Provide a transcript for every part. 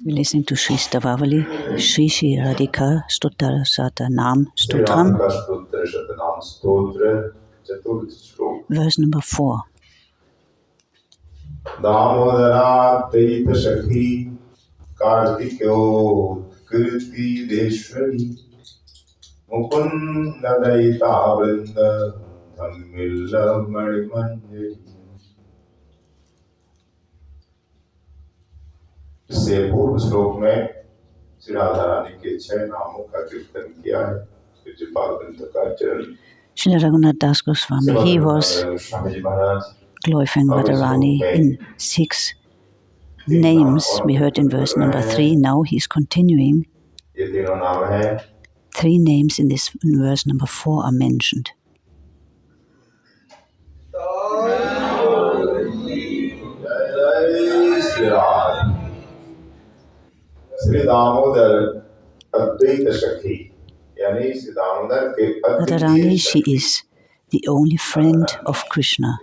We're listening to Sri Stavavali, Sri Radhika, Aṣṭottara-Śata-Nāma-Stotraṁ, verse number 4. Dāmodarādvaita-sakhī, kārttikotkīrtideśvarī, Mukunda dhammilla-manimāñjari. इससे पूर्व श्लोक में श्री राधा रानी के 6 नामों का कीर्तन किया है। Srila Ragunatha Dasa Goswami, he was glorifying Radharani in 6 names. We heard in verse number 3. Now he's continuing. 3 names in this verse number 4 are mentioned. Sri Dāmodarādvaita-sakhī, Radharani, she is the only friend of Krishna.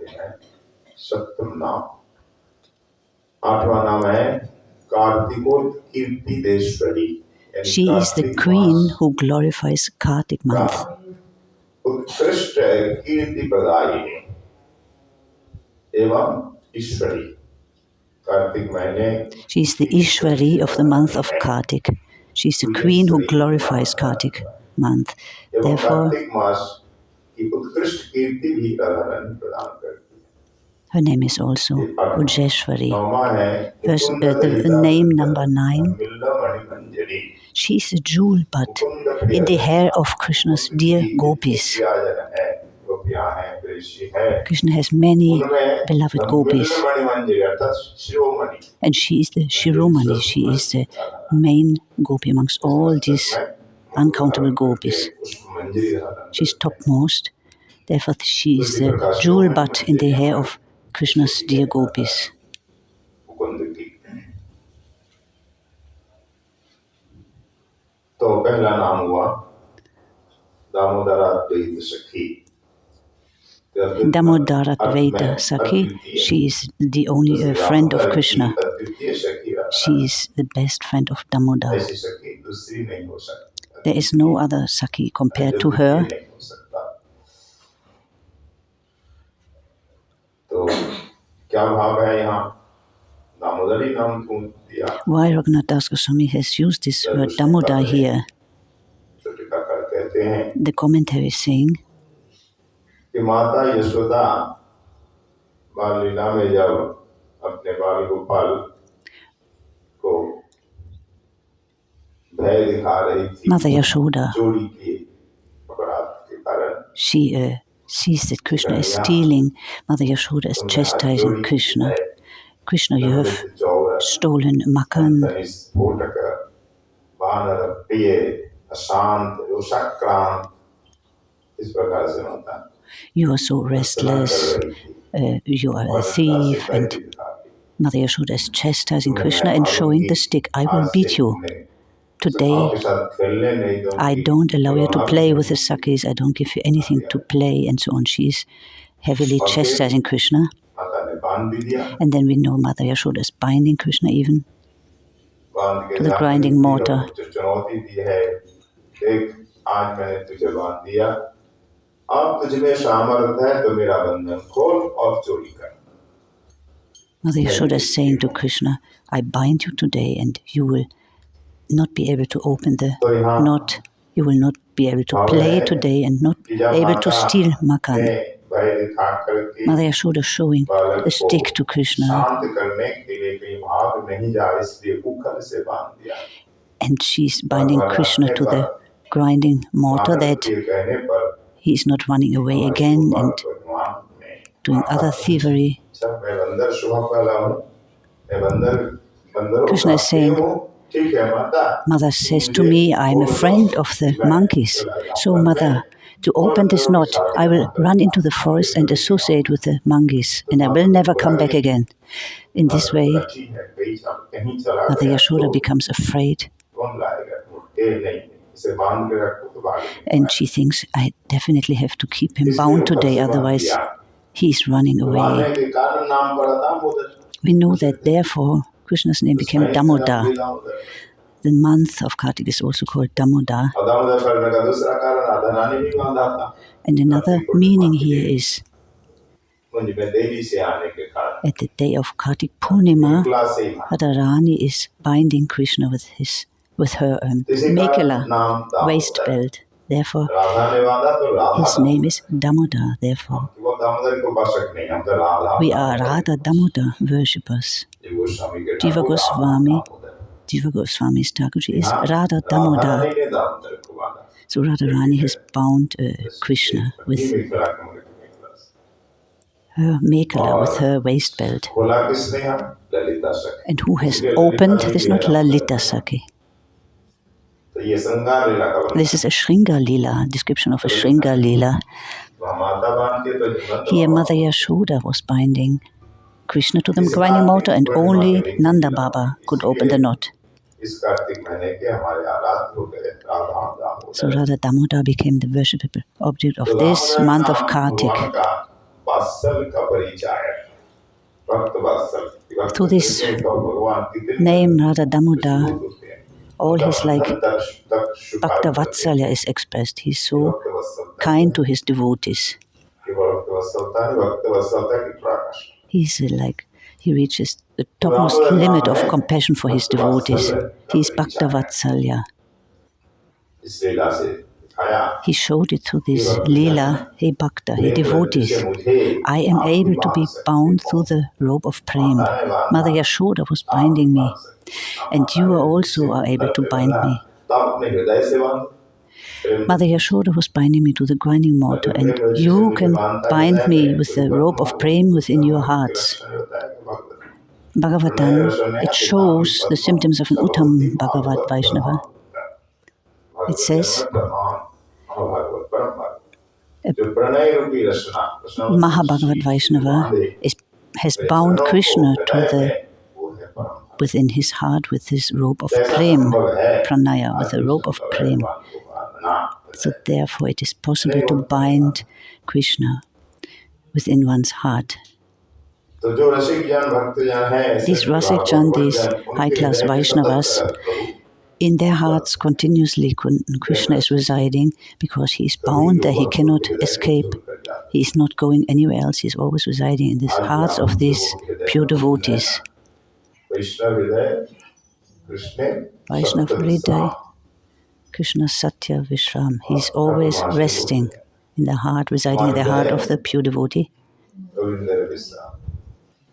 She is the queen who glorifies Kartik month. She is the Ishwari of the month of Kartik. She is the queen who glorifies Kartik month. Therefore, her name is also Ujjeshwari. The name number 9. She is a jewel bud in the hair of Krishna's dear gopis. Krishna has many beloved gopis, and she is the Shiromani. She is the main gopi amongst all these uncountable gopis. She is topmost, therefore she is the jewel bud in the hair of Krishna's dear gopis. तो पहला नाम हुआ दामोदराद्वैत-सखी. Dāmodarādvaita-sakhī, she is the only friend of Krishna. She is the best friend of Dāmodār. There is no other Sakhi compared to her. Why Ragunatha Dasa Goswami has used this word Dāmodār here? The commentary is saying कि माता यशोदा बाल लीला में जब अपने बाल गोपाल को भय दिखा रही थी, Mother Yashoda, चोरी के अपराध के कारण, she sees that Krishna is stealing. Mother Yashoda is chastising Krishna. Krishna, you have stolen makan. You are so restless, you are a thief, and Mother Yashoda is chastising Krishna and showing the stick. I will beat you. Today, I don't allow you to play with the Sakhis, I don't give you anything to play, and so on. She is heavily chastising Krishna. And then we know Mother Yashoda is binding Krishna even to the grinding mortar. Mother Yashoda is saying to Krishna, I bind you today and you will not be able to open the knot. You will not be able to play today and not able to steal makan. Mother Yashoda showing the stick to Krishna. And she's binding Krishna to the grinding mortar that he is not running away again and doing other thievery. Krishna is saying, Mother says to me, I am a friend of the monkeys. So Mother, to open this knot, I will run into the forest and associate with the monkeys, and I will never come back again. In this way, Mother Yashoda becomes afraid. And she thinks, I definitely have to keep him bound today, otherwise he is running away. We know that therefore Krishna's name became Dāmodār. The month of Kārtika is also called Dāmodār. And another meaning here is at the day of Kartik Purnima, Radharani is binding Krishna with her mekhala, waist belt. Therefore, his name is Dāmodār. Therefore, we are Radha Dāmodār worshippers. Jiva Goswami's Thakurji is Radha Dāmodār. So Radharani has bound Krishna with her mekhala, with her waist belt. And who has opened? This is not Lalita-sakhī. This is a Shringa Lila, description of a Shringa Lila. Here Mother Yashoda was binding Krishna to the grinding mortar, and only Nanda Baba could open the knot. So Radha Dāmodār became the worshipable object of this month of Kartik. Through this name Radha Dāmodār, all his Bhakta Vatsalya is expressed. He's so kind to his devotees. He reaches the topmost limit of compassion for his devotees. He is Bhakta Vatsalya. He showed it through this Leela. Hey Bhakta, hey devotees, I am able to be bound through the rope of Prem. Mother Yashoda was binding me, and you also are able to bind me. Mother Yashoda was binding me to the grinding mortar, and you can bind me with the rope of Prem within your hearts. Bhagavatam, it shows the symptoms of an Uttam Bhagavat Vaishnava. It says, Mahabhagavat Vaishnava has bound Krishna within his heart with his rope of Prem, Pranaya, with a rope of Prem. So therefore it is possible to bind Krishna within one's heart. These Rasik Jan, these high-class Vaishnavas, in their hearts continuously Krishna is residing, because he is bound there, he cannot escape. He is not going anywhere else, he is always residing in the hearts of these pure devotees. Vaishnav Hriday, Krishna Satya Vishram. He is always resting in the heart, residing in the heart of the pure devotee.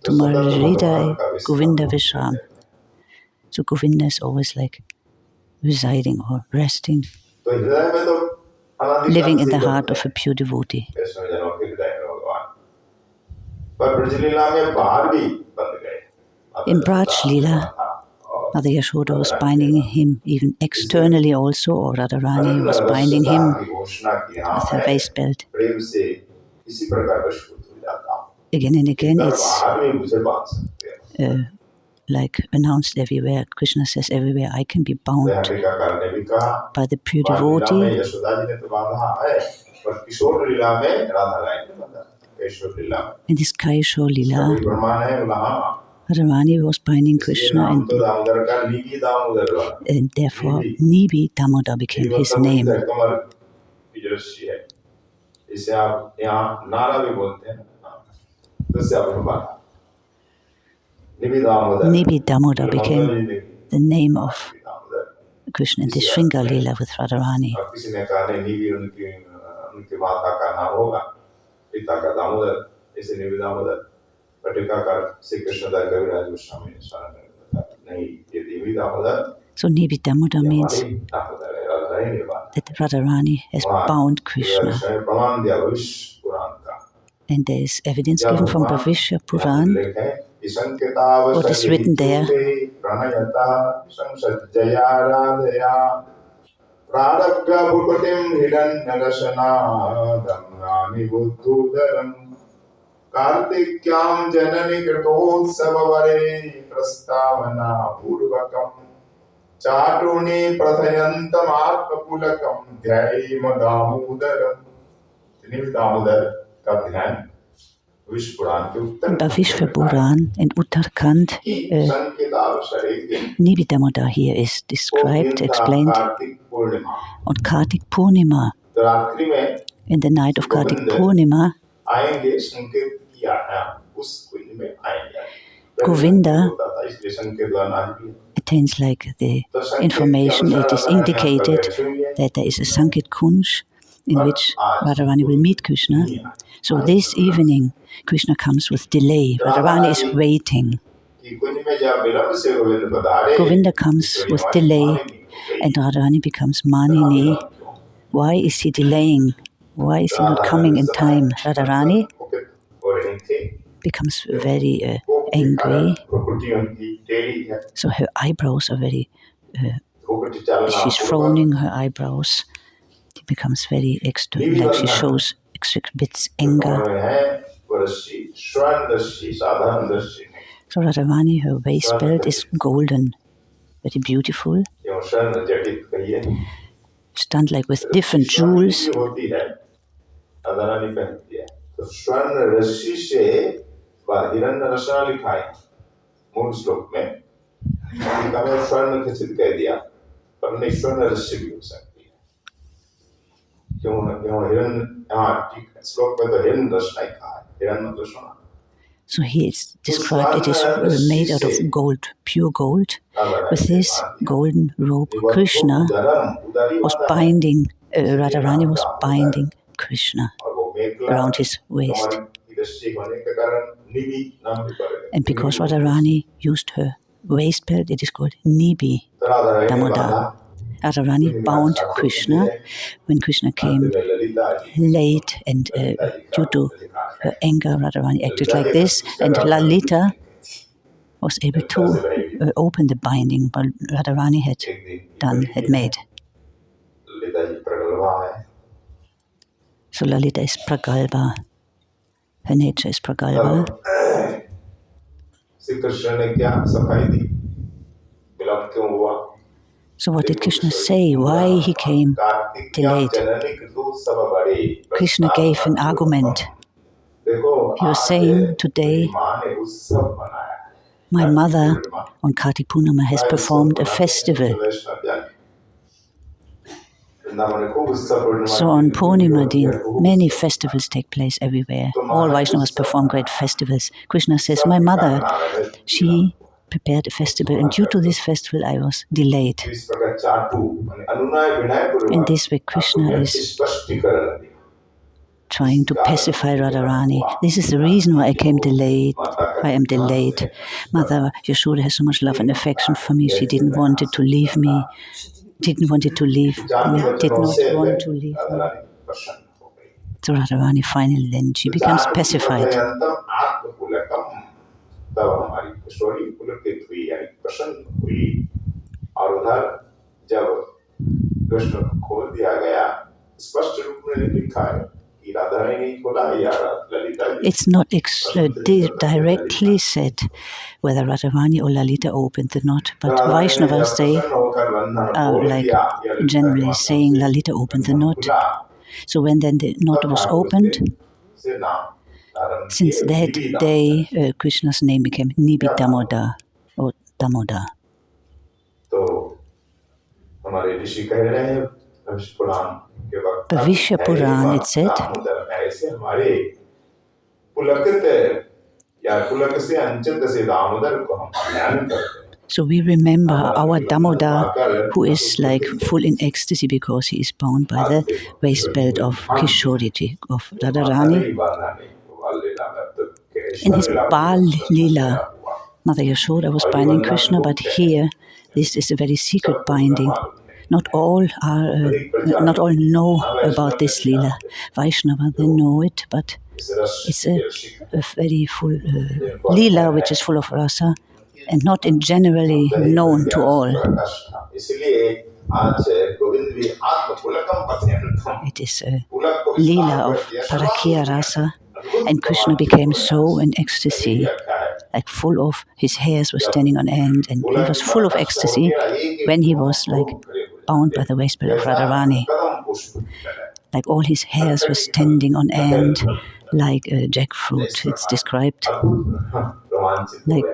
Tumar Hriday Govinda Vishram. So Govinda is always residing or resting, living in the heart of a pure devotee. In Braj Lila, Mother Yashoda was binding him even externally also, or Radharani was binding him with her waist belt. Again and again it's announced everywhere. Krishna says everywhere, I can be bound by the pure devotee. In this Kaishor Lila, Radharani was binding Krishna, and therefore Nibi Dāmodār became his name. Nibi Dāmodār became the name of Krishna in this Shringa Lila with Radharani. So Nibi Dāmodār means that Radharani has bound Krishna. And there is evidence given from Bhavishya Puran. What is written there? Kārtikyam janani kritotsavavare prastavana purvakam Chatuni prathayantam atmapulakam dhyayima Dāmodaram. Dāmodār का ध्यान Vishnu Puran in Uttarakhand, Nibi Dāmodār here is described, explained on Kartik Purnima. In the night of Kartik Purnima, Govinda attains like the information. It is indicated that there is a Sankit Kunj in which Radharani will meet Krishna. So this evening, Krishna comes with delay. Radharani is waiting. Govinda comes with delay, and Radharani becomes Manini. Why is he delaying? Why is he not coming in time? Radharani becomes very angry. So her eyebrows are very, she's frowning her eyebrows. She becomes very extra, like she shows bits anger. So Radharani, her waist belt is golden, very beautiful. It's done like with different jewels. So here it's described, it is made out of gold, pure gold. With this golden robe, Krishna was binding, Radharani was binding Krishna around his waist. And because Radharani used her waist belt, it is called Nibi Dāmodār. Radharani bound Krishna when Krishna came late, and due to her anger, Radharani acted like this, and Lalita was able to open the binding, but Radharani had made. So Lalita is Pragalbha. Her nature is Pragalbha. So what did Krishna say? Why he came delayed? Krishna gave an argument. He was saying, today my mother on Kartik Purnima has performed a festival. So on Purnima Din, many festivals take place everywhere. All Vaishnavas perform great festivals. Krishna says, my mother, she prepared a festival, and due to this festival I was delayed. In this way Krishna is trying to pacify Radharani. This is the reason why I came delayed. I am delayed. Mother Yashoda has so much love and affection for me. She didn't want it to leave me. Did not want to leave me. So Radharani finally then she becomes pacified. It's not directly said whether Radharani or Lalita opened the knot, but Vaishnavas, they are like generally saying Lalita opened the knot. So when then the knot was opened, since that day Krishna's name became Nibi Dāmodār or Dāmodār. Bhavishya Puran, it said, so we remember our Dāmodār, who is like full in ecstasy because he is bound by the waist belt of Kishoriji, of Radharani. In his Bal Lila, Mother Yashoda was binding Krishna, but here this is a very secret binding. Not all know about this Leela. Vaishnava, they know it, but it's a very full Leela which is full of rasa and not in generally known to all. It is a Leela of Parakya rasa, and Krishna became so in ecstasy, like full of, his hairs were standing on end, and he was full of ecstasy when he was like bound by the waist belt of Radharani. Like all his hairs were standing on end, like a jackfruit. It's described like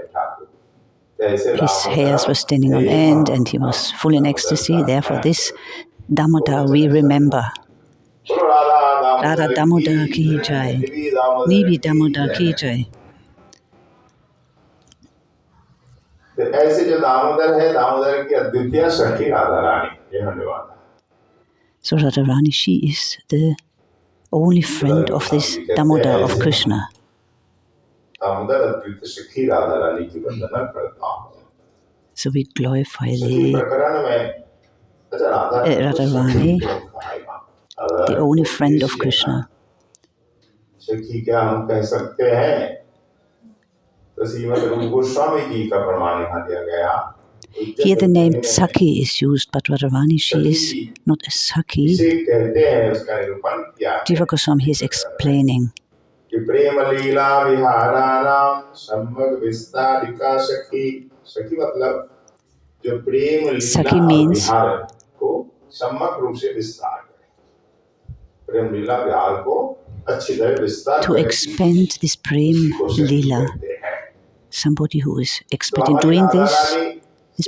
his hairs were standing on end and he was full in ecstasy. Therefore, this Dāmodār we remember. Radha Dāmodār ki jai. Nibi Dāmodār ki jai. ऐसे जो दामोदर है, दामोदर की अद्वितीय सखी राधा रानी, ये होने वाला है. So Radharani, she is the only friend of this Dāmodār of Krishna. Damodar अद्वितीय सखी राधा रानी की वंदना करता हूँ. So we glorify the Radharani, the only friend of Krishna. सखी क्या हम कह सकते हैं? तो श्रीमती रूप गोस्वामी जी का प्रमाण यहाँ दिया गया. Here the name Sakhī is used, but Radharani, she is not a Sakhī. Jiva Goswami is explaining. Sakhī means to expand this Prem Lila. Somebody who is expert in doing this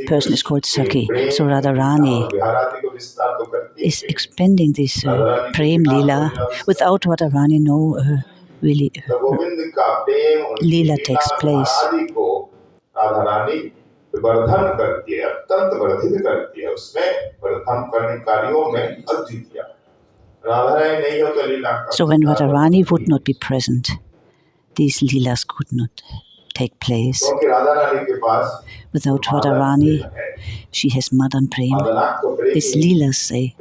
person is called Sakhī. So Radharani is expanding this Prem Lila. Without Radharani, no really Lila takes place. So when Radharani would not be present, these Leelas could not take place. Without Radharani, she has Madan Prem. These Leelas, say,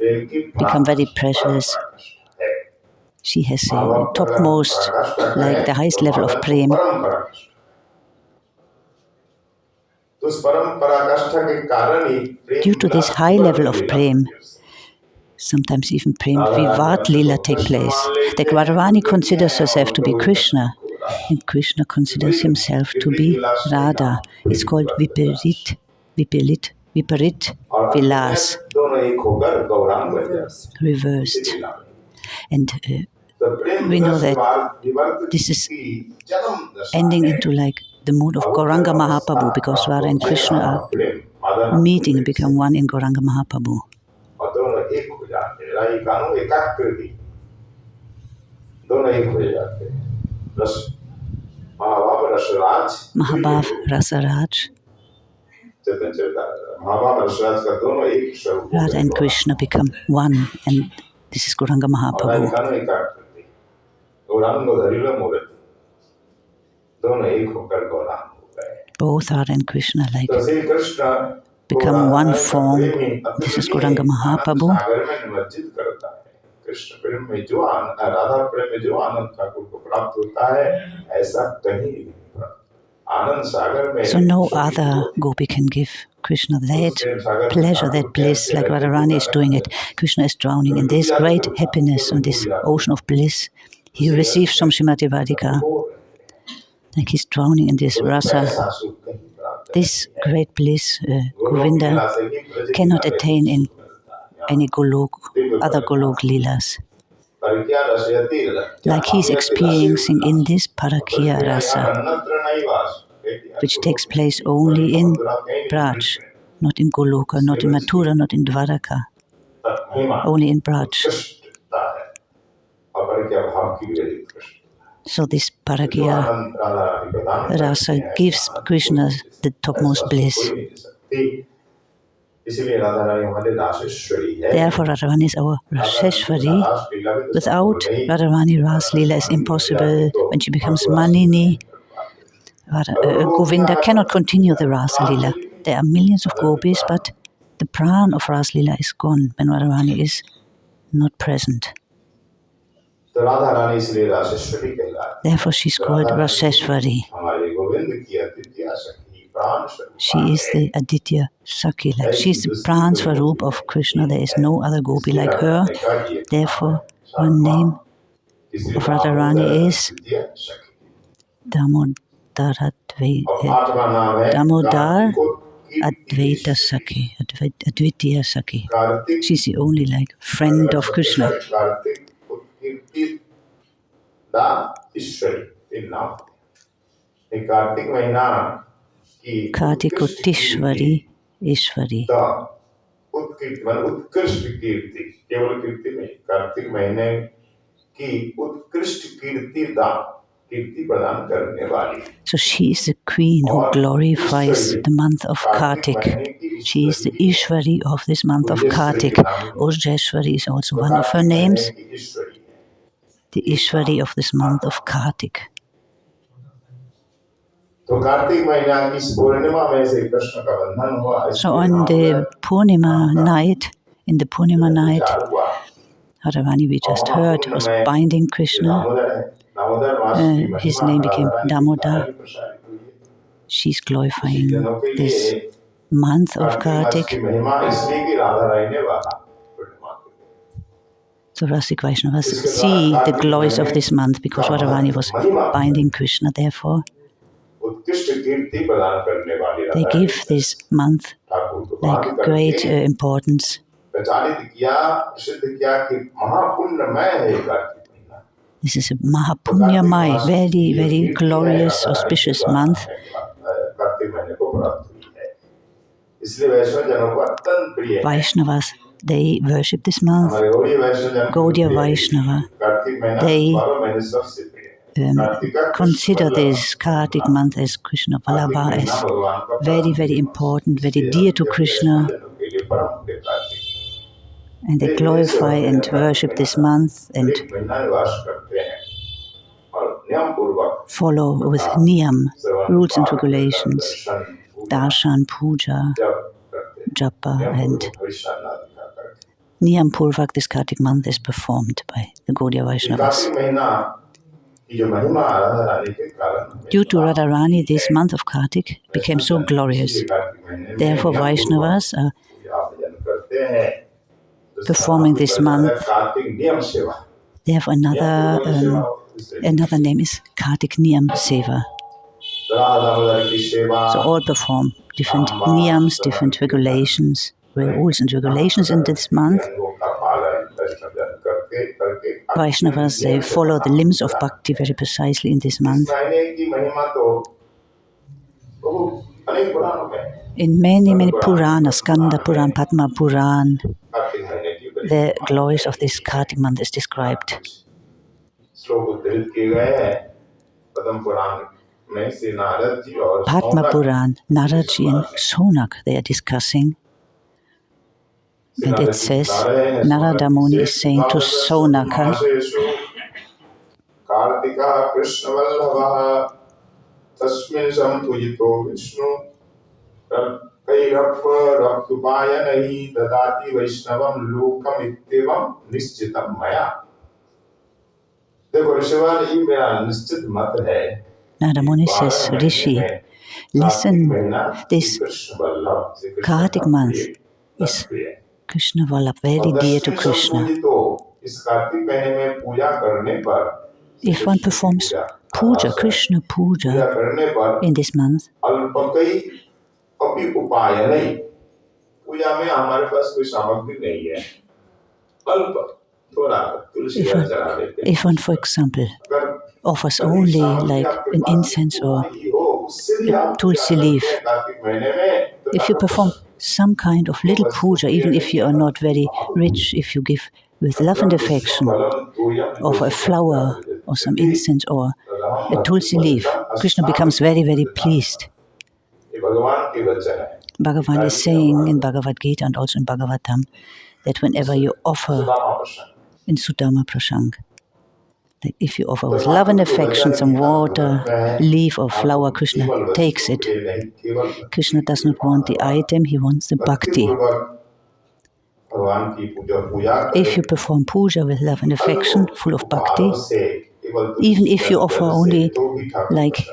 become very precious. She has a topmost, like the highest level of Prem. Due to this high level of Prem, sometimes even Prem Vivad Lila take place. The Radharani considers herself to be Krishna, and Krishna considers himself to be Radha. It's called Viparit Vilas, reversed. And we know that this is ending into like the mood of Gauranga Mahaprabhu, because Radha and Krishna are meeting and become one in Gauranga Mahaprabhu. Mahabhav Rasaraj, Radha and Krishna become one, and this is Gauranga Mahaprabhu. Both Radha and Krishna like become one form. This is Gauranga Mahaprabhu. So no other gopi can give Krishna that pleasure, that bliss, like Radharani is doing it. Krishna is drowning in this great happiness, on this ocean of bliss. He receives from Srimati Radhika, like he's drowning in this rasa. This great bliss, Govinda cannot attain in any Golok, other Golok Leelas. Like he's experiencing in this Parakya Rasa, which takes place only in Braj, not in Goloka, not in Mathura, not in Dwaraka, only in Braj. So this Parakya Rasa gives Krishna the topmost bliss. Therefore, Radharani is our Raseshwari. Without Radharani, Ras Leela is impossible. When she becomes Manini, Govinda cannot continue the Rasa Leela. There are millions of gopis, but the pran of Ras Leela is gone when Radharani is not present. Therefore, she is called Raseshwari. She is the Aditya Sakhī, like she is the Pran Swarup of Krishna. There is no other gopi like her. Therefore, one name of Radharani is Dāmodarādvaita-sakhī, Advitiya Sakhī. She is the only like friend of Krishna. kārttikotkīrtideśvarī, Ishvari. उत्कृष्ट मान उत्कृष्ट कीर्ति, केवल कीर्ति नहीं, कार्तिक महीने की उत्कृष्ट कीर्ति प्रदान करने वाली. So she is the queen who glorifies the month of Kartik. She is the Ishvari of this month of Kartik. Ujjeshwari is also one of her names. The Ishvari of this month of Kartik. So on the Purnima night, Radharani, we just heard, was binding Krishna. His name became Dāmodār. She's glorifying this month of Kartik. So Rasik Vaishnavas see the glories of this month because Radharani was binding Krishna. Therefore, they give this month like great importance. This is a Mahapunyamay, very, very glorious, auspicious month. Vaishnavas, they worship this month. Gaudiya Vaishnava, they consider this Kartik month as Krishna Vallabha, as very, very important, very dear to Krishna. And they glorify and worship this month and follow with niyam, rules and regulations, darshan, puja, japa, and niyam purvak this Kartik month is performed by the Gaudiya Vaishnavas. Due to Radharani, this month of Kartik became so glorious. Therefore, Vaishnavas are performing this month. Therefore, another name is Kartik Niyam Seva. So all perform different niyams, different regulations, rules and regulations in this month. Vaishnavas, they follow the limbs of bhakti very precisely in this month. In many, many Puranas, Skanda Puran, Padma Puran, the glories of this Kartik month is described. Padma Puran, Naradji and Sonak, they are discussing. And it says, Narada Muni is saying to Sonaka, Kārtika Krishna Vallabha Tasmin Sampujito Vishnu Rakupayanahi Dadati Vaishnavam Lokam Ittevam Nishchitam Maya. देखो ऋषिवाल ये मेरा निश्चित मत है. Narada Muni says, Rishi, listen, this Kartik month is Krishna Vallabha, very dear to Krishna. If one performs puja, Krishna puja in this month, if one, for example, offers only like an incense or a tulsi leaf, if you perform some kind of little puja, even if you are not very rich, if you give with love and affection, offer a flower or some incense or a tulsi leaf, Krishna becomes very, very pleased. Bhagavan is saying in Bhagavad Gita and also in Bhagavatam that whenever you offer in Sudama Prasang, that if you offer with love and affection some water, leaf or flower, Krishna takes it. Krishna does not want the item, he wants the bhakti. If you perform puja with love and affection, full of bhakti, even if you offer only like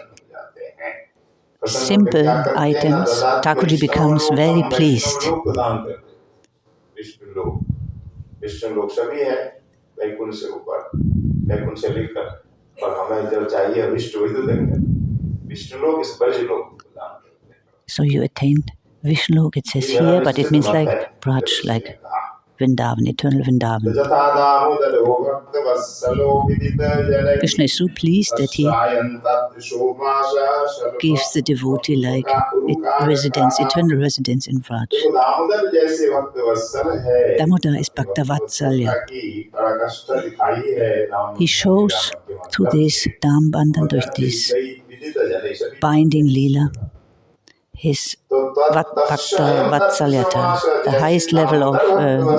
simple items, Thakurji becomes very pleased. So you attain Vishnulok, it says here, but it means like Braj, like Vrindavan, eternal Vrindavan. Krishna is so pleased that he gives the devotee like residence, eternal residence in Vraj. Dāmodār is Bhakta Vatsalya. He shows through this Dāmbandhan, durch this binding lila, his Bhakta Vatsalyata, the highest level of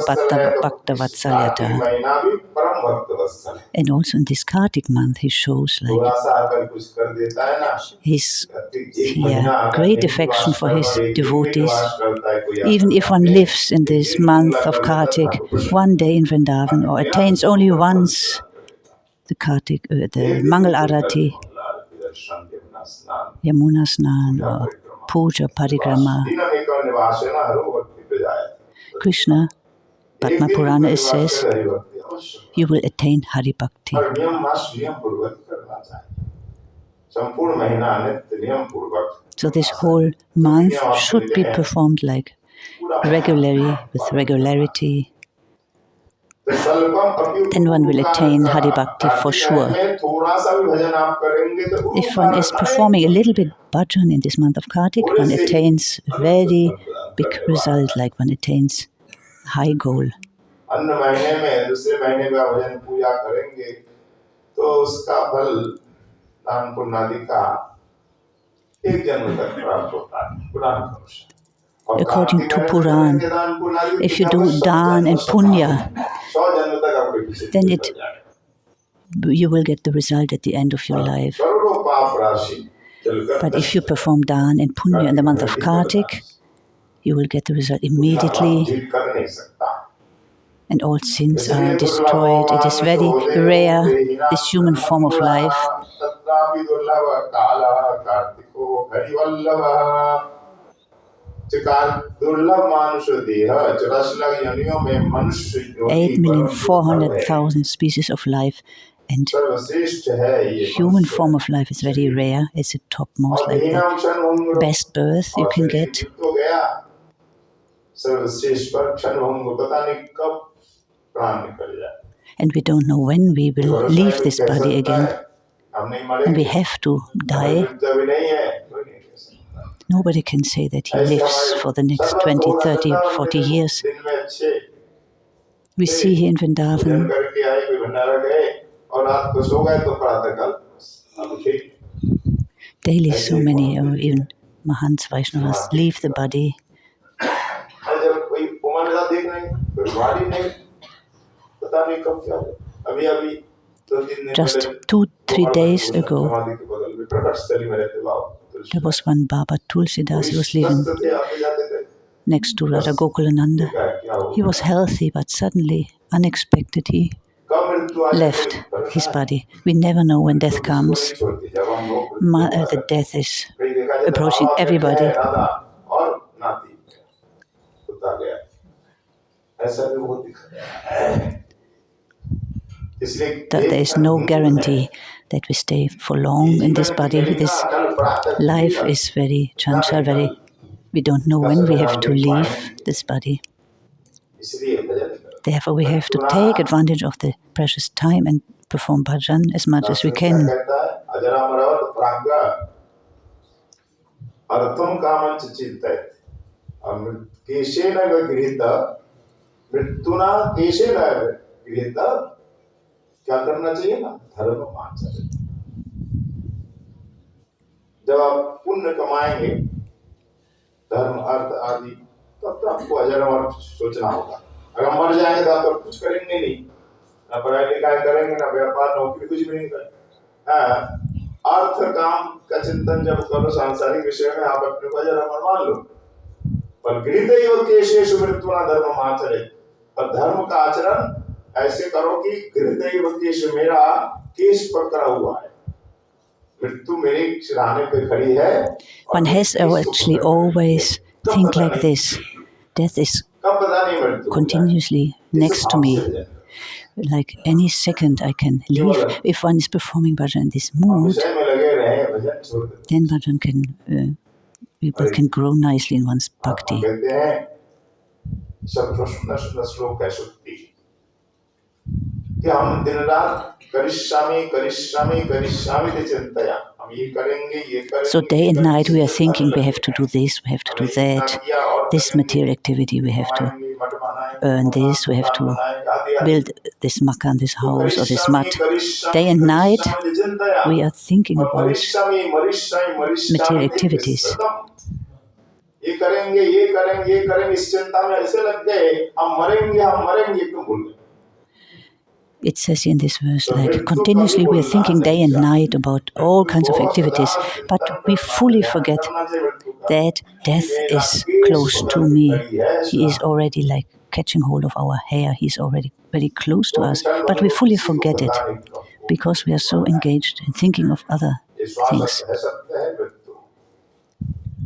Bhakta Vatsalyata. And also in this Kartik month, he shows like his great affection for his devotees. Even if one lives in this month of Kartik, one day in Vrindavan, or attains only once the Kartik, the Mangal Arati, Yamuna Snan, or Puja Parikrama, Krishna, Padma Purana says, you will attain Hari Bhakti. So this whole month should be performed like regularly, with regularity. Then one will attain Hari Bhakti for sure. If one is performing a little bit bhajan in this month of Kartik, one attains a very big result, like one attains high goal. According to Puran, if you do dan and punya, then you will get the result at the end of your life. But if you perform dan and punya in the month of Kartik, you will get the result immediately, and all sins are destroyed. It is very rare, this human form of life. Eight million 400,000 species of life, and human form of life is very rare. It's the topmost, like the best birth you can get. And we don't know when we will leave this body again. And we have to die. Nobody can say that he lives for the next 20, 30, 40 years. We see here in Vrindavan, daily so many, or even Mahants, Vaishnavas, leave the body. Just 2-3 days ago, there was one Baba Tulsidas. He was living next to Radha Gokulananda. He was healthy, but suddenly, unexpected, he left his body. We never know when death comes. The death is approaching everybody. That there is no guarantee that we stay for long in this body. This life is very chanchal, we don't know when we have to leave this body. Therefore, we have to take advantage of the precious time and perform bhajan as much as we can. क्या करना चाहिए ना, धर्म आचरण। जब आप पुण्य कमाएंगे, धर्म अर्थ आदि, तब तो आपको अजर अमर सोचना होगा। अगर मर जाएंगे तो आप कुछ करेंगे नहीं, ना पढ़ाई लिखाई करेंगे, ना व्यापार नौकरी, कुछ भी नहीं करेंगे। अर्थ काम का चिंतन जब करो सांसारिक विषय में, आप अपने को अजर अमर मान लो। पर गृहीतैव केशेषु मृत्युना धर्मम् आचरेत्, पर धर्म का आचरण ऐसे करो कि गृहीतैव केशेषु, मेरा केश पकड़ा हुआ है, मृत्यु मेरे सिरहाने पे खड़ी है। One has actually always think like this. Death is continuously next to me. Like any second I can leave. If one is performing bhajan in this mood, then bhajan can, people can grow nicely in one's bhakti. सब सुंदर सुंदर श्लोक है सुक्ति कि हम दिन रात करिष्यामि करिष्यामि करिष्यामि ते चिंतया हम ये करेंगे ये करेंगे. So day and night we are thinking we have to do this, we have to do that, this material activity, we have to earn this, we have to build this makan, this house or this mat. Day and night we are thinking about material activities. ये करेंगे ये करेंगे ये करेंगे इस चिंता में ऐसे लग गए हम मरेंगे क्यों भूल गए. It says in this verse, like continuously we are thinking day and night about all kinds of activities, but we fully forget that death is close to me. He is already like catching hold of our hair. He's already very close to us, but we fully forget it because we are so engaged in thinking of other things.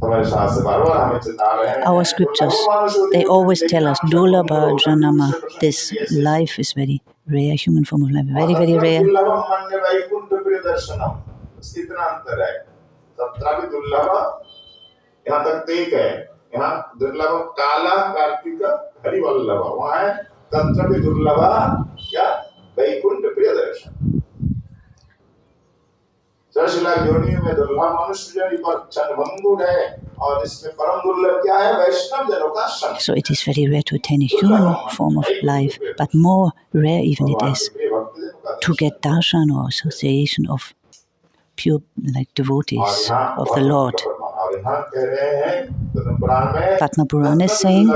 Our scriptures, they always tell us, Durlabha Janama, this life is very rare, human form of life, very, very rare. So it is very rare to attain a human form of life, but more rare even it is to get darshan or association of pure like devotees of the Lord. Padma Purana is saying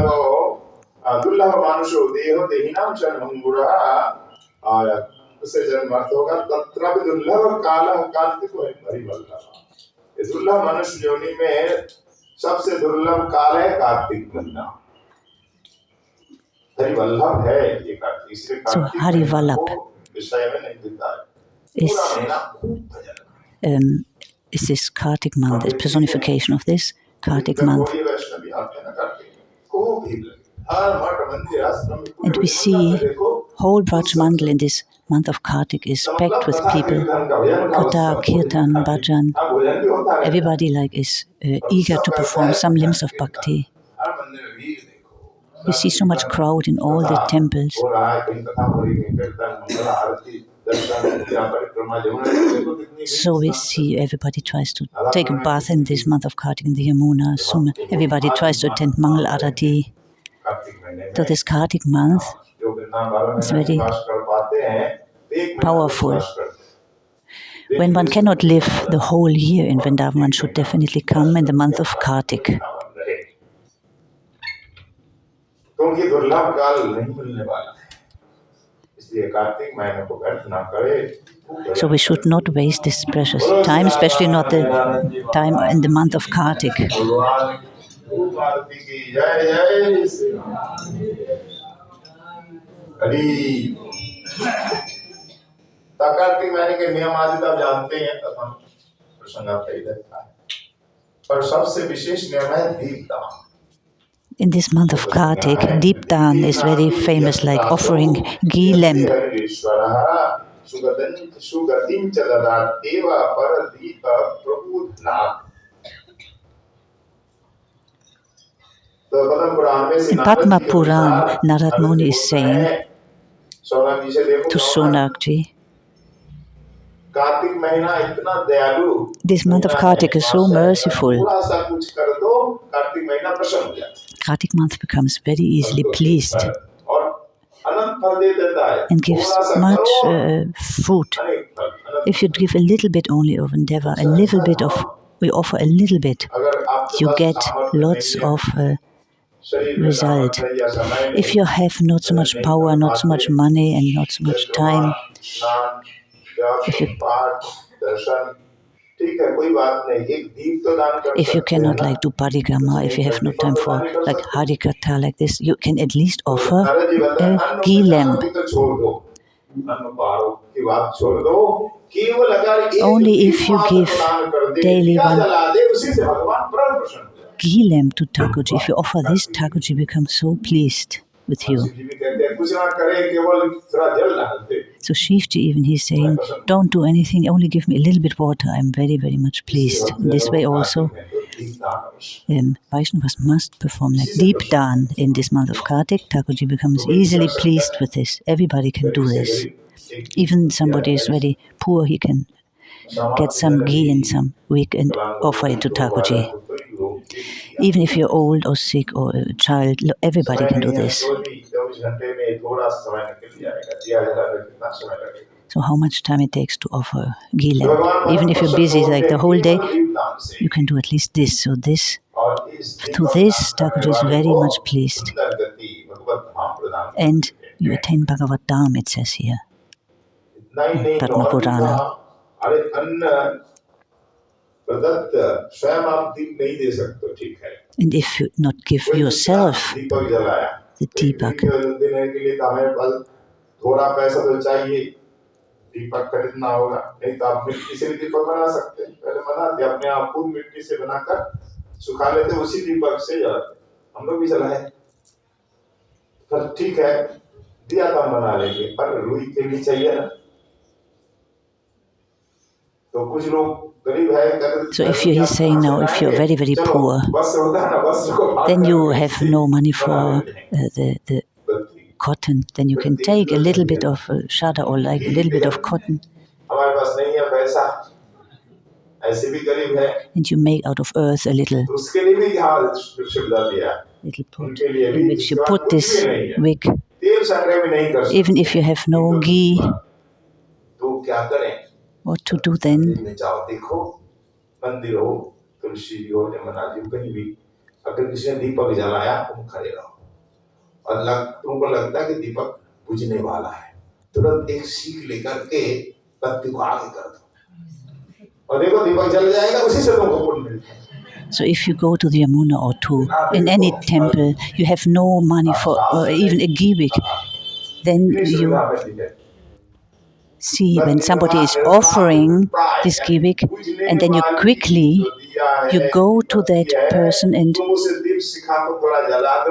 दुर्लभ मनुष्य योनि में सबसे दुर्लभ काल है कार्तिक महीना. हरिवल्लभ है ये कार्तिक. इसलिए कार्तिक विषय में नहीं देता है. Is this Kartik month, this personification of this Kartik month. And we see whole Braj Mandal in this month of Kartik is packed with people. Katha, Kirtan, Bhajan. Everybody is eager to perform some limbs of bhakti. We see so much crowd in all the temples. So we see everybody tries to take a bath in this month of Kartik in the Yamuna. So everybody tries to attend Mangal Arati. So this Kartik month is very powerful. When one cannot live the whole year in Vrindavan, one should definitely come in the month of Kartik. So we should not waste this precious time, especially not the time in the month of Kartik. Kartik महीने के नियम आदि तो आप जानते हैं, कथा प्रसंग आता ही रहता है, पर सबसे विशेष नियम है दीपदान. In this month of Kartik, Deepdan is very famous, like offering ghee lamp. In Padma Purana, Narad Muni is saying to Sonakji, this month of Kartik is so merciful. Kartik month becomes very easily pleased and gives much fruit. If you give a little bit only of endeavor, we offer a little bit, you get lots of result. If you have not so much power, not so much money and not so much time, if you cannot do parikrama, if you have no time for Harikatha like this, you can at least offer a ghee lamp. Only if you give daily one ghee lamp to Thakurji, if you offer this, Thakurji becomes so pleased with you. So Shivji even, he's saying, don't do anything, only give me a little bit water. I'm very, very much pleased. In this way also, Vaishnavas must perform like deep dān in this month of Kartik. Thakurji becomes easily pleased with this. Everybody can do this. Even somebody is very poor, he can get some ghee in some week and offer it to Thakurji. Even if you're old or sick or a child, everybody can do this. So how much time it takes to offer ghee lamp? Even if you're busy like the whole day, you can do at least this. So this, through this, Thakurji is very much pleased. And you attain Bhagavad Dham, it says here. Padma Purana. And if you not give yourself the Deepak, दीपक खरीदना होगा, नहीं तो आप मिट्टी से भी दीपक बना सकते हैं। पहले बनाते अपने आप खुद मिट्टी से बनाकर सुखा लेते, उसी दीपक से जलाते। हम लोग भी जलाए, पर ठीक है दिया तो हम बना लेंगे, पर रुई के भी चाहिए ना। तो कुछ लोग गरीब है। So if he's saying now, if you're very, very poor, then you have no money for the cotton, then you can take a little bit of shada or like a little bit of cotton and you make out of earth a little pot in which you put this wick. Even if you have no ghee, what to do then? और तुमको लगता है कि दीपक बुझने वाला है, तुरंत एक सीख लेकर के बत्ती को आगे कर दो और देखो दीपक जल जाएगा, उसी से तुमको पुण्य मिलता है। So if you go to the Yamuna or to in any temple, you have no money for even a ghee wick, then you see when somebody is offering this ghee wick, and then you quickly go to that person and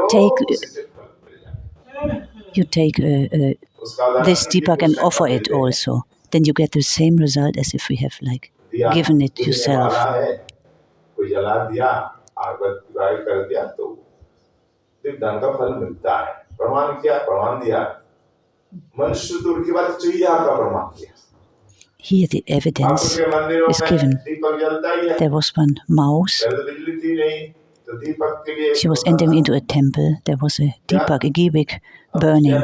take this deepak and offer it also. Then you get the same result as if we have like given it yourself. Here the evidence is given. There was one mouse. She was entering into a temple. There was a deepak, a ghee wick, burning.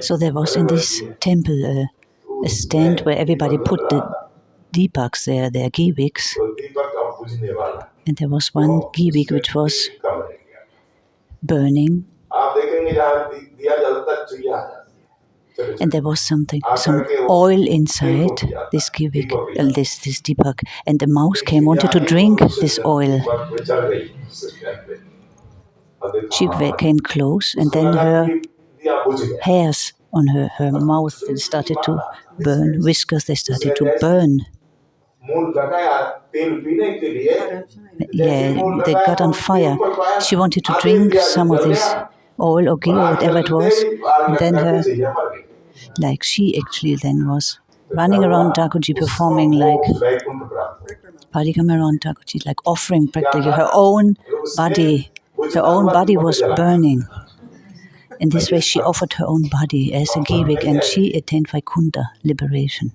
So there was in this temple a stand where everybody put the deepaks there, their ghee wicks. And there was one ghee wick which was burning. And there was some oil inside this ghee wick, this deepak. And the mouse wanted to drink this oil. She came close, and then her hairs on her mouth started to burn, whiskers, they started to burn. Yeah, they got on fire. She wanted to drink some of this oil or ghee or whatever it was. And then she actually then was running around Thakurji, performing like parikama around Thakurji, like offering practically her own body. Her own body was burning. In this way, she offered her own body as a ghee wick, and she attained Vaikunta, liberation.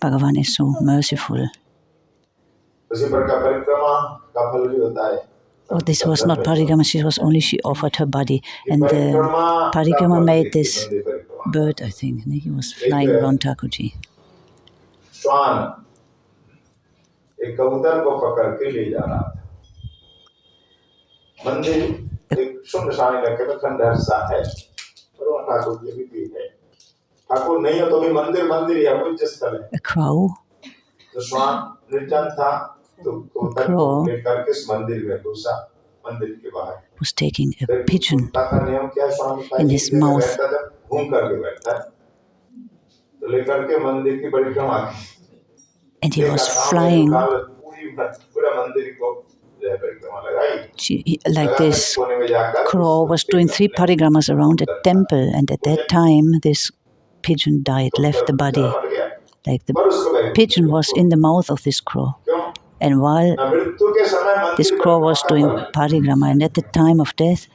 Bhagavan is so merciful. Oh, this was not parikrama, she offered her body. And the parikrama made this bird, I think, he was flying around Thakurji. एक कबूतर को पकड़ के ले जा रहा था मंदिर, एक सुनसान इलाके में खंडहर सा है, और वहाँ A crow was taking a pigeon in his mouth. And he was flying like this. Crow was doing 3 parikramas around a temple, and at that time this pigeon died, left the body. Like the pigeon was in the mouth of this crow. And while this crow was doing parikrama, and at the time of death,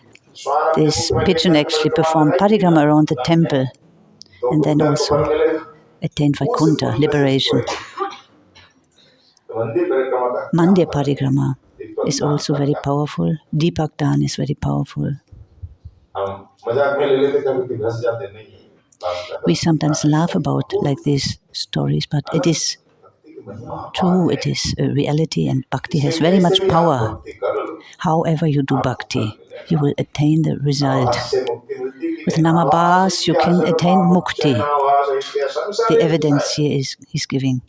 this pigeon actually performed parikrama around the temple, and then also attained Vaikuntha, liberation. Mandir parikrama is also very powerful. Deepak Dan is very powerful. We sometimes laugh about like these stories, but it is true, it is a reality, and bhakti has very much power. However you do bhakti, you will attain the result. With namabhas, you can attain mukti. The evidence here is he's giving.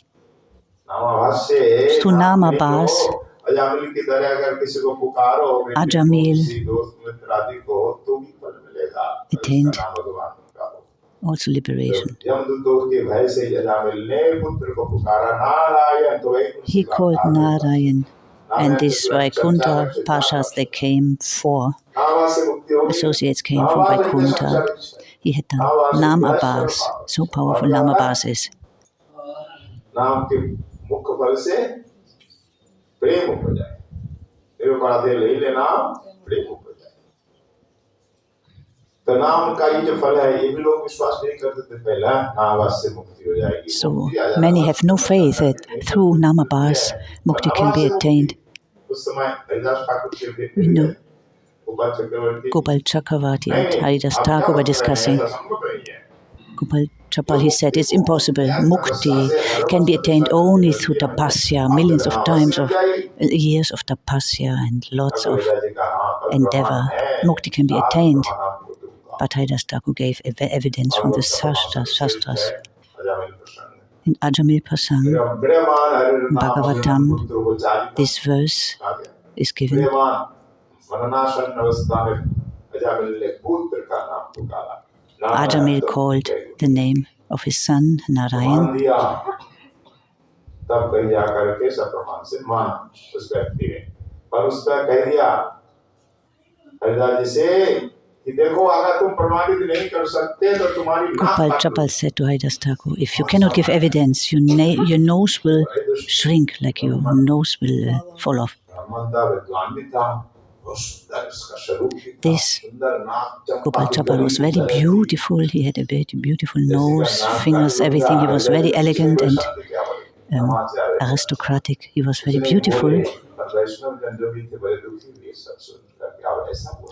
Through namabhas, Ajamil attained also liberation. He called Narayan, and these Vaikuntha Pashas, they came, 4 associates came from Vaikuntha. He had done Namabhas, so powerful Namabhas is. So many have no faith that through namabhas mukti can be attained. We know Gopal Chakravarti and Haridas Thakur were discussing. Gopal Chapal, he said, it's impossible. Mukti can be attained only through tapasya, millions of times of years of tapasya and lots of endeavor. Mukti can be attained. But Haridas Thakur gave evidence from the Shastras. In Ajamil Prasang, Bhagavatam, this verse is given. Ajamil called the name of his son Narayan. Gopal Chapal said to Haridas Thakur, if you cannot give evidence, your nose will shrink, like your nose will fall off. This Gopal Chapal was very beautiful. He had a very beautiful nose, fingers, everything. He was very elegant and aristocratic. He was very beautiful.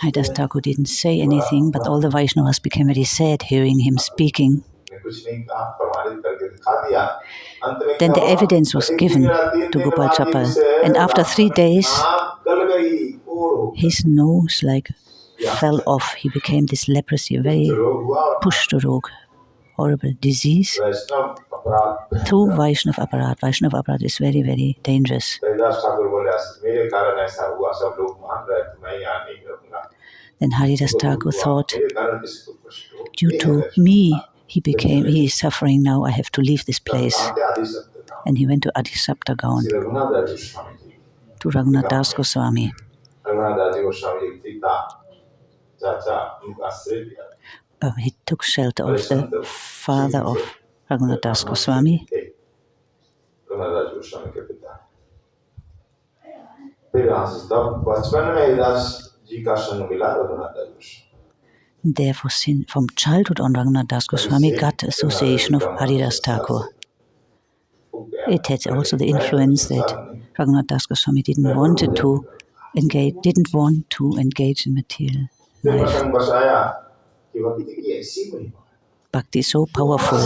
Haridas Thakur didn't say anything, but all the Vaishnavas became very sad hearing him speaking. Then the evidence was given to Gopal Chapal, and after 3 days, his nose fell off. He became this leprosy, a very pushta-rog, horrible disease. Through Vaishnav Aparat. Vaishnav Aparat is very, very dangerous. Then Haridas Thakur thought, due to me, he is suffering now, I have to leave this place. And he went to Aṣṭottara-Śata-Nāma-Stotraṁ, to Ragunatha Dasa Goswami. He took shelter of the father of Ragunatha Dasa Goswami. Therefore, from childhood on, Ragunatha Dasa Goswami got the association of Haridas Thakur. It had also the influence that Ragunatha Dasa Goswami didn't want to engage in material life. Bhakti is so powerful.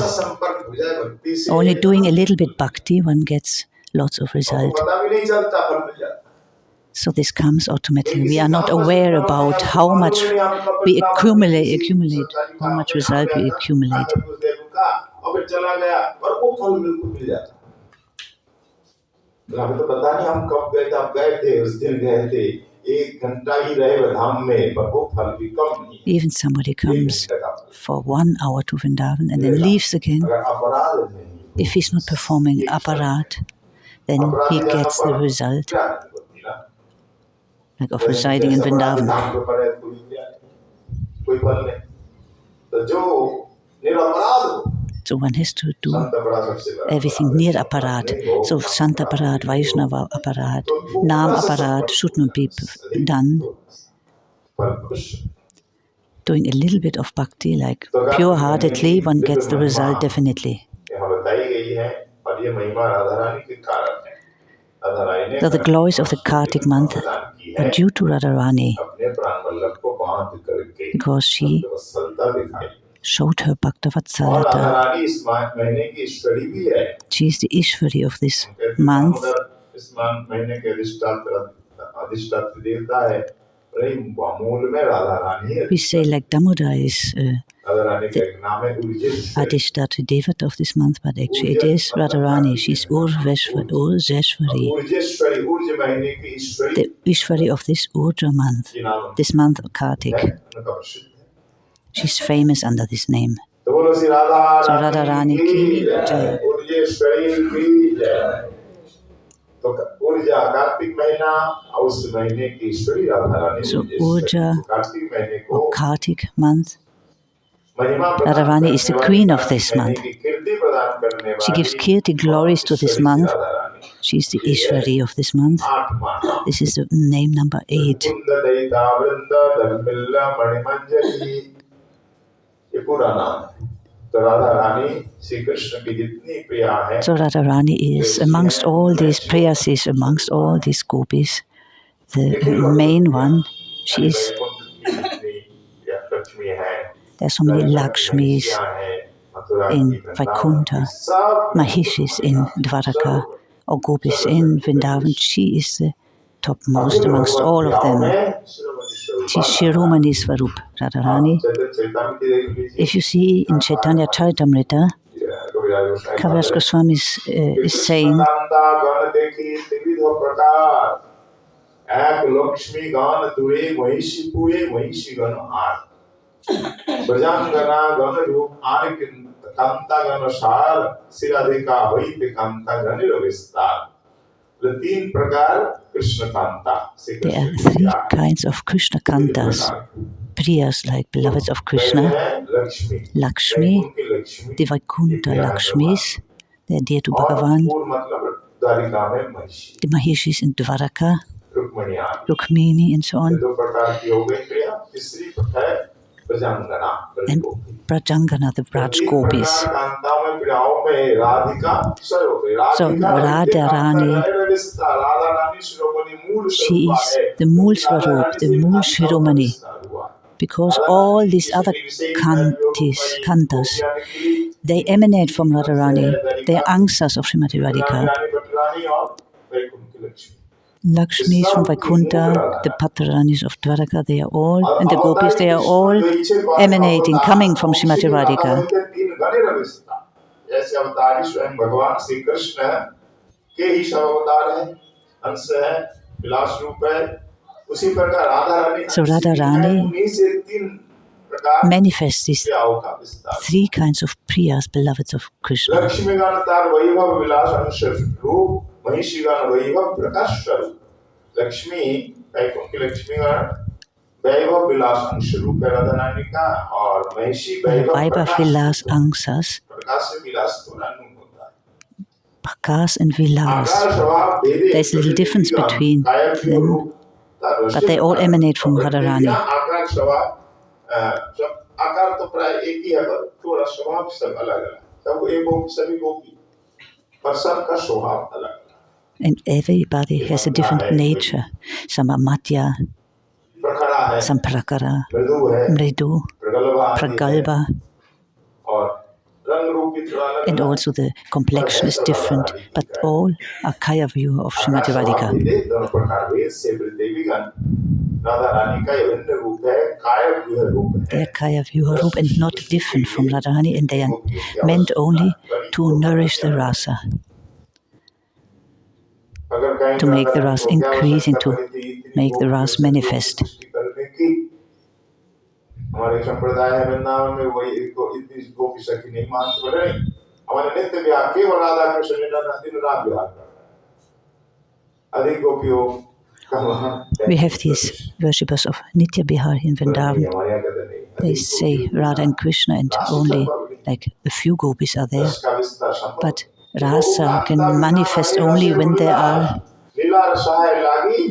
Only doing a little bit bhakti, one gets lots of result. So this comes automatically. We are not aware about how much we accumulate, how much result we accumulate. Even somebody comes for 1 hour to Vrindavan and then leaves again. If he's not performing aparad, then he gets the result like of residing in Vrindavan. So one has to do everything near aparad. So Sant aparad, Vaishnava aparad, Nam aparad should not be done. Doing a little bit of bhakti, like pure-heartedly, one gets the result definitely. So the glories of the Kartik month are due to Radharani, because she showed her Bhakta Vatsalata. She is the Ishvari of this month. We say like Dāmodār is the Aṣṭottara-Devata of this month, but actually it is Radharani. She's Urjeshwari, the Ishvari of this Urja month, this month of Kartik. She's famous under this name. So Radharani ki jai. So Urja or Kartik month, Radharani is the queen of this month. She gives kirti glories to this month. She is the Ishvari of this month. This is the name number 8. So Radharani is amongst all these preyasis, amongst all these gopis, the main one. She is. There are so many Lakshmis in Vaikuntha, Mahishis in Dwaraka, or gopis in Vrindavan. She is the topmost amongst all of them. She is Shiromani Swarup, Radharani. If you see in Chaitanya Charitamrita, Kaviraj Goswami is saying, Sri Radhika there are 3 kinds of Krishna kantas, priyas like beloveds of Krishna, Lakshmi, the Vaikuntha Lakshmis, they are dear to Bhagavan, the Mahishis in Dwaraka, Rukmini and so on, and Prajangana, the Braj Gopis. So Radharani, she is the Mool Swarup, the Mool Shiromani, because all these other kantas, they emanate from Radharani. They are angsas of Srimati Radhika. Lakshmis from Vaikuntha, the Patraranis of Dwaraka, they are all, and the gopis, they are all emanating, coming from Srimati Radhika. So Radharani manifests these 3 kinds of priyas, beloveds of Krishna. Lakshmi, Vaibhav Vilas Angsas, Prakas and Vilas. There's a little difference between them, but they all emanate from Radharani. And everybody has a different nature. Some are Madhya, some Prakara, Mridu, Pragalba. and also the complexion is different, but all are Kaya Vyuha of Srimati Radhika. They are Kaya Vyuha Rup and not different from Radharani, and they are meant only to nourish the rasa, to make the rasa increasing, to make the rasa manifest. हमारे संप्रदाय है वृंदावन में वही इतनी गोपी सखी नहीं मानते बोले नहीं हमारे नित्य विहार केवल राधा कृष्ण लीला दिन रात विहार करता है अधिक गोपियों We have these worshippers of Nitya Bihar in Vrindavan. They say Radha and Krishna and only like a few gopis are there. But rasa can manifest only when there are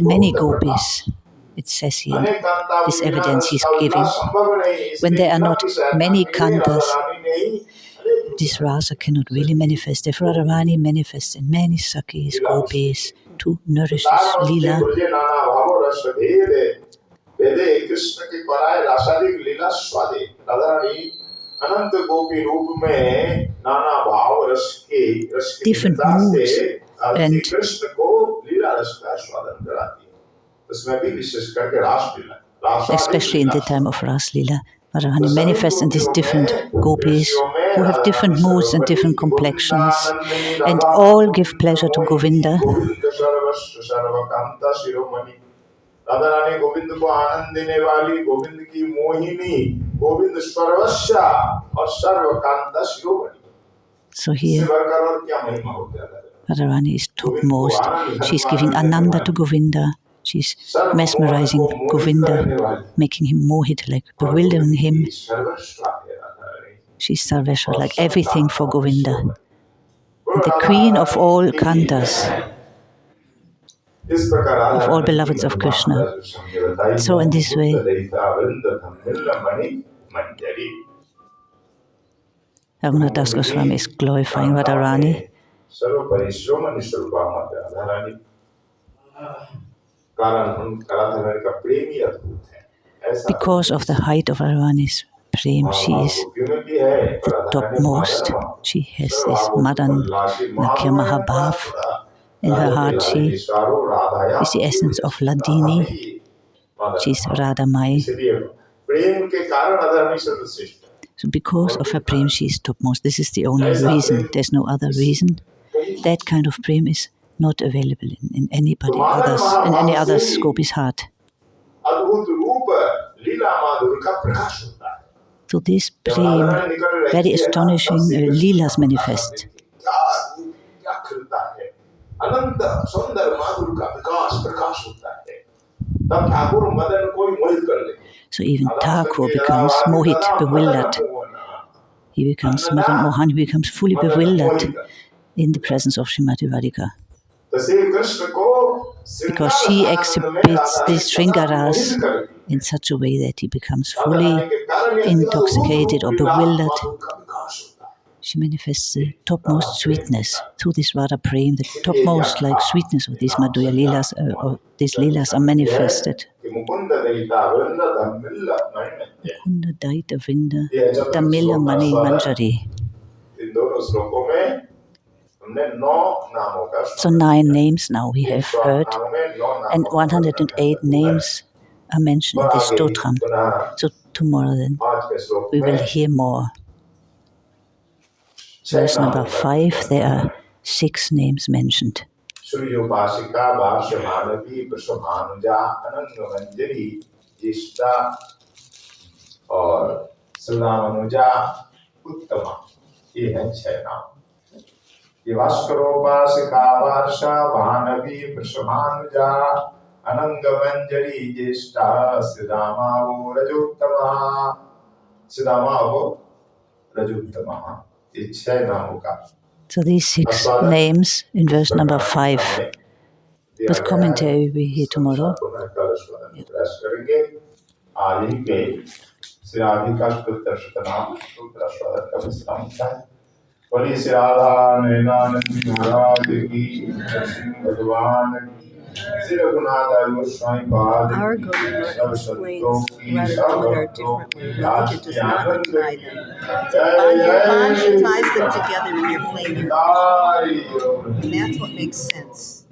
many gopis. It says here, this evidence he's giving. When there are not many kantas, this rasa cannot really manifest. If Radharani manifests in many sakhis, gopis, to nourish this lila, different moods and especially in the time of Ras Lila, Radharani manifests in these different gopis who have different moods and different complexions, and all give pleasure to Govinda. So here, Radharani is topmost. She's giving Ananda to Govinda. She's mesmerizing Govinda, making him mohit, like bewildering him. She's Sarveshwar, like everything for Govinda. The queen of all kantas, of all beloveds of Krishna. So in this way, Ragunatha Dasa Goswami is glorifying Radharani. Because of the height of Radharani's prem, she is the topmost. She has this Madan Nakya Mahabhav in her heart. She is the essence of Ladini. She is Radha Mai. So because of her prem, she is topmost. This is the only reason. There's no other reason. That kind of prem is not available in anybody others, in any other gopi's heart. So this prem, very astonishing leelas manifest. So even Thakur becomes mohit, bewildered. He becomes Madan Mohan, he becomes fully bewildered in the presence of Srimati Radhika. Because she exhibits these Shringaras in such a way that he becomes fully intoxicated or bewildered. She manifests the topmost sweetness through this Radha Prem, the topmost like sweetness of these Madhurya Leelas, or these Leelas are manifested. Mukunda Daita Vrinda Tamila Mani Manjari. So 9 names now we have heard, and 108 names are mentioned in this Stotraṁ. So tomorrow then we will hear more. Verse number 5, there are 6 names mentioned. So these 6 names in verse number 5. With commentary we hear tomorrow. Sri Radhika Aṣṭottara-Śata-Nāma-Stotraṁ. Sri Radha Maharaj ki, Sri Bhagwan ki. Our Guru explains Radha Dāmodār differently. Radhikā does not untie them. Band ties them together and they're playing their. And that's what makes sense.